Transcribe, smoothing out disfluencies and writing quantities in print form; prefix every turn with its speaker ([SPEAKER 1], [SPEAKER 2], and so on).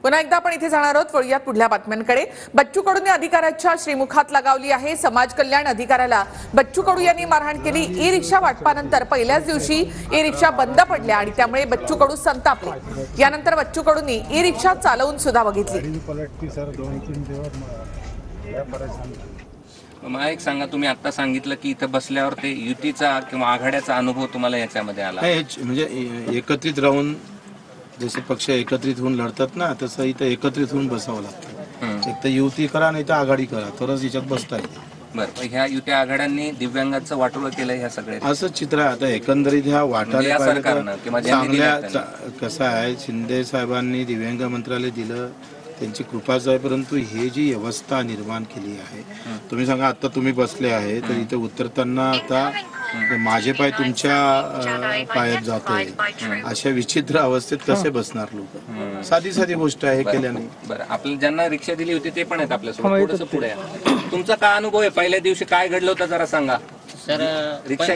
[SPEAKER 1] पुन्हा एकदा आपण इथे जाणार आहोत। वळूयात पुढल्या बातम्यांकडे। बच्चू कडूंनी अधिकाऱ्याच्या श्रीमुखात लगावली आहे। समाज कल्याण अधिकाऱ्याला बच्चू कडू यांनी मारहाण केली। ई रिक्षा वाटपानंतर पहिल्याच दिवशी ई रिक्षा बंद पडल्या आणि त्यामुळे बच्चू कडू संतापले। यानंतर बच्चू कडूंनी ई रिक्षा चालवून सुद्धा बघितली।
[SPEAKER 2] मला एक सांगा, तुम्ही आता सांगितलं की इथं बसल्यावर ते युतीचा किंवा आघाड्याचा अनुभव तुम्हाला याच्यामध्ये आला?
[SPEAKER 3] म्हणजे एकत्रित राहून जसे पक्ष एकत्रित होऊन लढतात ना, तसं इथं एकत्रित होऊन बसावं लागतं। एक तर युती करा नाही तर आघाडी करा, तरच याच्यात बसता येते।
[SPEAKER 2] बरं, ह्या युती आघाड्यांनी दिव्यांगाचं वाटोळं केलं ह्या सगळे
[SPEAKER 3] असं चित्र आहे। आता एकंदरीत ह्या वाटायला चांगल्या कसं आहे, शिंदे साहेबांनी दिव्यांग मंत्रालय दिलं, त्यांची कृपाच आहे। परंतु हे जी व्यवस्था निर्माण केली आहे, तुम्ही सांगा आता तुम्ही बसले आहे तर इथे उतरताना आता माझे पाय तुमच्या पायात जाते, अशा विचित्र अवस्थेत कसे बसणार लोक? साधी साधी गोष्ट आहे केल्याने।
[SPEAKER 2] बरं, आपल्याला ज्यांना रिक्षा दिली होती ते पण आहेत आपल्यासोबत, थोडंसं पुढे तुमचा काय अनुभव आहे? पहिल्या दिवशी काय घडलं होतं जरा सांगा।
[SPEAKER 4] सर,
[SPEAKER 2] रिक्षा